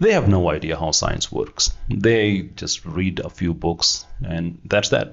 They have no idea how science works. They just read a few books and that's that.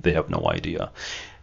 they have no idea.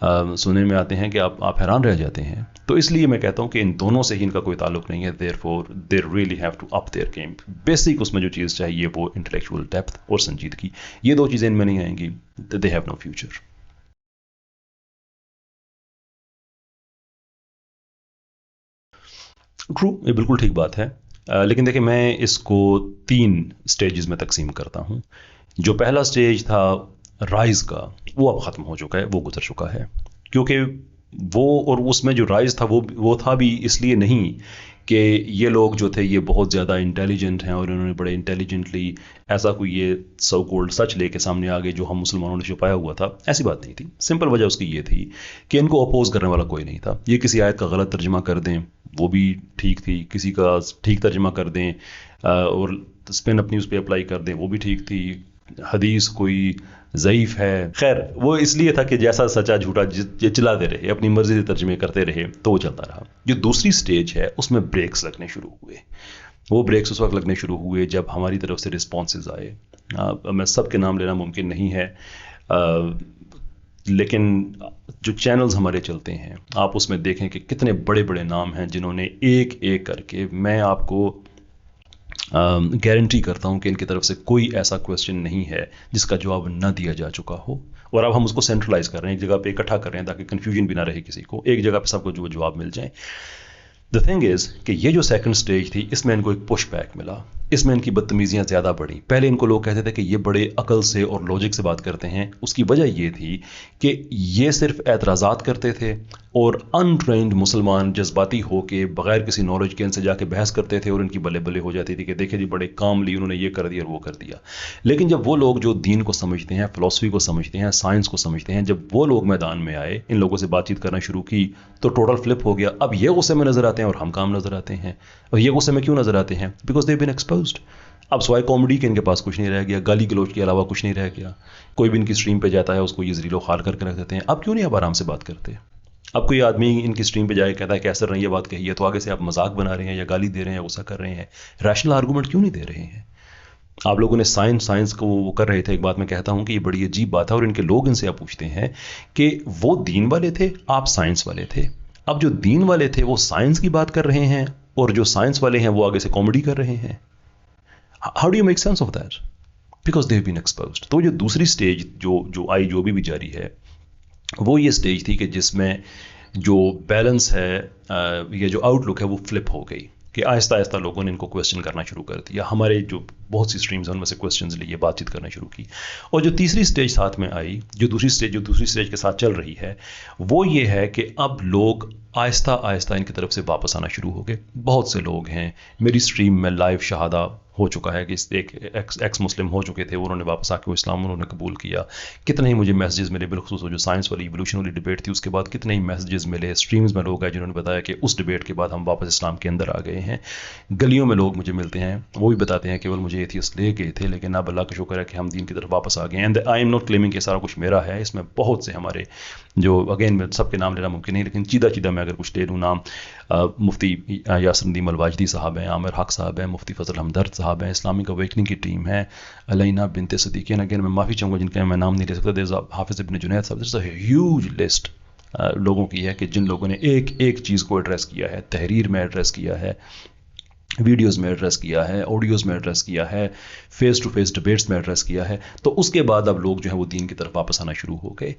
سننے میں آتے ہیں کہ آپ حیران رہ جاتے ہیں. تو اس لیے میں کہتا ہوں کہ ان دونوں سے ہی ان کا کوئی تعلق نہیں ہے. therefore they really have to up their game. Basic اس میں جو چیز چاہیے وہ انٹلیکچوئل ڈیپتھ اور سنجیدگی. یہ دو چیزیں ان میں نہیں آئیں گی, they have no future. True, یہ بالکل ٹھیک بات ہے. لیکن دیکھیں میں اس کو 3 سٹیجز میں تقسیم کرتا ہوں. جو پہلا سٹیج تھا رائز کا, وہ اب ختم ہو چکا ہے, وہ گزر چکا ہے. کیونکہ وہ, اور اس میں جو رائز تھا وہ تھا بھی اس لیے نہیں کہ یہ لوگ جو تھے یہ بہت زیادہ انٹیلیجنٹ ہیں اور انہوں نے بڑے انٹیلیجنٹلی ایسا کوئی یہ سو کولڈ سچ لے کے سامنے آ گئے جو ہم مسلمانوں نے چھپایا ہوا تھا. ایسی بات نہیں تھی. سمپل وجہ اس کی یہ تھی کہ ان کو اپوز کرنے والا کوئی نہیں تھا. یہ کسی آیت کا غلط ترجمہ کر دیں وہ بھی ٹھیک تھی, کسی کا ٹھیک ترجمہ کر دیں اور اسپن اپنی اس پہ اپلائی کر دیں وہ بھی ٹھیک تھی. حدیث کوئی ضعیف ہے, خیر وہ اس لیے تھا کہ جیسا سچا جھوٹا یہ چلاتے رہے, اپنی مرضی سے ترجمے کرتے رہے, تو وہ چلتا رہا. جو دوسری سٹیج ہے اس میں بریکس لگنے شروع ہوئے. وہ بریکس اس وقت لگنے شروع ہوئے جب ہماری طرف سے رسپانسز آئے. میں سب کے نام لینا ممکن نہیں ہے, لیکن جو چینلز ہمارے چلتے ہیں آپ اس میں دیکھیں کہ کتنے بڑے بڑے نام ہیں جنہوں نے ایک ایک کر کے, میں آپ کو گارنٹی کرتا ہوں کہ ان کی طرف سے کوئی ایسا کویسچن نہیں ہے جس کا جواب نہ دیا جا چکا ہو, اور اب ہم اس کو سینٹرلائز کر رہے ہیں, ایک جگہ پہ اکٹھا کر رہے ہیں تاکہ کنفیوژن بھی نہ رہے کسی کو, ایک جگہ پہ سب کو جو جواب مل جائیں. دا تھنگ از کہ یہ جو سیکنڈ سٹیج تھی اس میں ان کو ایک پش بیک ملا, اس میں ان کی بدتمیزیاں زیادہ بڑھیں. پہلے ان کو لوگ کہتے تھے کہ یہ بڑے عقل سے اور لاجک سے بات کرتے ہیں. اس کی وجہ یہ تھی کہ یہ صرف اعتراضات کرتے تھے اور انٹرینڈ مسلمان جذباتی ہو کے بغیر کسی نالج کے ان سے جا کے بحث کرتے تھے اور ان کی بلے بلے ہو جاتی تھی کہ دیکھیں جی بڑے کاملی انہوں نے یہ کر دیا اور وہ کر دیا. لیکن جب وہ لوگ جو دین کو سمجھتے ہیں, فلسفی کو سمجھتے ہیں, سائنس کو سمجھتے ہیں, جب وہ لوگ میدان میں آئے, ان لوگوں سے بات چیت کرنا شروع کی, تو ٹوٹل فلپ ہو گیا. اب یہ غصے میں نظر آتے ہیں اور ہم کام نظر آتے ہیں. اور یہ غصے میں کیوں نظر آتے ہیں؟ Because they have been exposed. اب سوائے کامیڈی کے ان کے پاس کچھ نہیں رہ گیا, گالی گلوچ کے علاوہ کچھ نہیں رہ گیا. کوئی بھی ان کی اسٹریم پہ جاتا ہے اس کو یہ ذلیل و خوار کر کے رکھ دیتے ہیں. اب کیوں نہیں آپ آرام سے بات کرتے؟ اب کوئی آدمی ان کی اسٹریم پہ جائے کہتا ہے کہ ایسر نے یہ بات کہی ہے, تو آگے سے آپ مذاق بنا رہے ہیں یا گالی دے رہے ہیں یا غصہ کر رہے ہیں. ریشنل آرگومنٹ کیوں نہیں دے رہے ہیں؟ آپ لوگوں نے سائنس کو وہ کر رہے تھے. ایک بات میں کہتا ہوں کہ یہ بڑی عجیب بات ہے, اور ان کے لوگ ان سے آپ پوچھتے ہیں کہ وہ دین والے تھے, آپ سائنس والے تھے. اب جو دین والے تھے وہ سائنس کی بات کر رہے ہیں اور جو سائنس والے ہیں وہ آگے سے کامیڈی کر رہے ہیں. How do you make sense of that? Because they've been exposed. تو جو دوسری سٹیج جو آئی, جو بھی جاری ہے, وہ یہ سٹیج تھی کہ جس میں جو بیلنس ہے یا جو آؤٹ لک ہے وہ فلپ ہو گئی, کہ آہستہ آہستہ لوگوں نے ان کو کویسچن کرنا شروع کر دیا. ہمارے جو بہت سی اسٹریمز ہیں ان میں سے کویسچنز لیے بات چیت کرنا شروع کی. اور جو تیسری سٹیج ساتھ میں آئی, جو دوسری سٹیج کے ساتھ چل رہی ہے, وہ یہ ہے کہ اب لوگ آہستہ آہستہ ان کی طرف سے واپس آنا شروع ہو گئے. بہت سے لوگ ہیں, میری اسٹریم میں لائیو شہادہ ہو چکا ہے کہ ایک ایکس مسلم ہو چکے تھے, انہوں نے واپس آ کے اسلام انہوں نے قبول کیا. کتنے ہی مجھے میسیجز ملے, بالخصوص جو سائنس والی ایولیوشن والی ڈبیٹ تھی اس کے بعد کتنے ہی میسیجز ملے. اسٹریمز میں لوگ آئے جنہوں نے بتایا کہ اس ڈبیٹ کے بعد ہم واپس اسلام کے اندر آ گئے ہیں. گلیوں میں لوگ مجھے ملتے ہیں, وہ بھی بتاتے ہیں کہ مجھے ایتھیسٹ لے گئے تھے لیکن اب اللہ کا شکر ہے کہ ہم دین کی طرف واپس آ گئے ہیں. And I am not claiming کہ سارا کچھ میرا ہے, اس میں بہت سے ہمارے جو اگین میں سب کے نام لینا ممکن نہیں, لیکن چیدہ میں اگر کچھ لے لوں نام, مفتی یاسر ندیم الواجدی صاحب ہیں, عامر حق صاحب ہیں, مفتی فضل ہمدرد صاحب ہیں, اسلامک اویکننگ کی ٹیم ہے, علینا بنت صدیقین, اگین میں معافی چاہوں گا جن کے میں نام نہیں لے سکتا, دیر حافظ ابن جنید صاحب. دیر از اے ہیوج لسٹ لوگوں کی ہے کہ جن لوگوں نے ایک ایک چیز کو ایڈریس کیا ہے, تحریر میں ایڈریس کیا ہے, ویڈیوز میں ایڈریس کیا ہے, آڈیوز میں ایڈریس کیا ہے, فیس ٹو فیس ڈبیٹس میں ایڈریس کیا ہے. تو اس کے بعد اب لوگ جو ہیں وہ دین کی طرف واپس آنا شروع ہو گئے,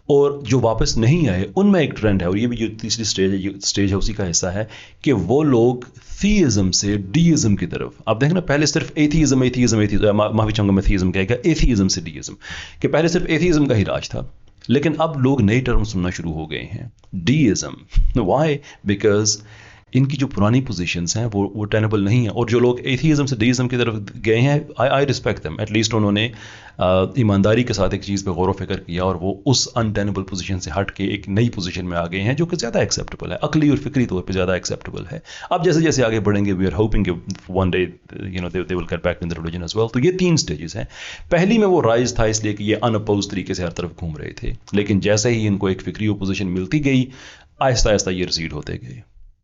اور جو واپس نہیں آئے ان میں ایک ٹرینڈ ہے, اور یہ بھی جو تیسری سٹیج ہے اسی کا حصہ ہے, کہ وہ لوگ تھیزم سے ڈیزم کی طرف. آپ دیکھیں نا, پہلے صرف ایتھیزم معافی چاہوں گا میں تھیزم کہے گا, ایتھیزم سے ڈیزم, کہ پہلے صرف ایتھیزم کا ہی راج تھا, لیکن اب لوگ نئی ٹرم سننا شروع ہو گئے ہیں, ڈیزم. وائی؟ بیکاز ان کی جو پرانی پوزیشنز ہیں وہ ٹینیبل نہیں ہیں. اور جو لوگ ایتھیزم سے ڈیزم کی طرف گئے ہیں, I respect them, at least انہوں نے ایمانداری کے ساتھ ایک چیز پہ غور و فکر کیا اور وہ اس انٹینیبل پوزیشن سے ہٹ کے ایک نئی پوزیشن میں آ گئے ہیں جو کہ زیادہ ایکسیپٹیبل ہے, عقلی اور فکری طور پہ زیادہ ایکسیپٹیبل ہے. اب جیسے جیسے آگے بڑھیں گے, وی آر ہوپنگ کہ one day they will get back in the religion as well. تو یہ 3 سٹیجز ہیں. پہلی میں وہ رائز تھا اس لیے کہ یہ ان اپوز طریقے سے ہر طرف گھوم رہے تھے, لیکن جیسے ہی ان کو ایک فکری اپوزیشن ملتی گئی, آہستہ آہستہ یہ ریسیڈ ہوتے گئے.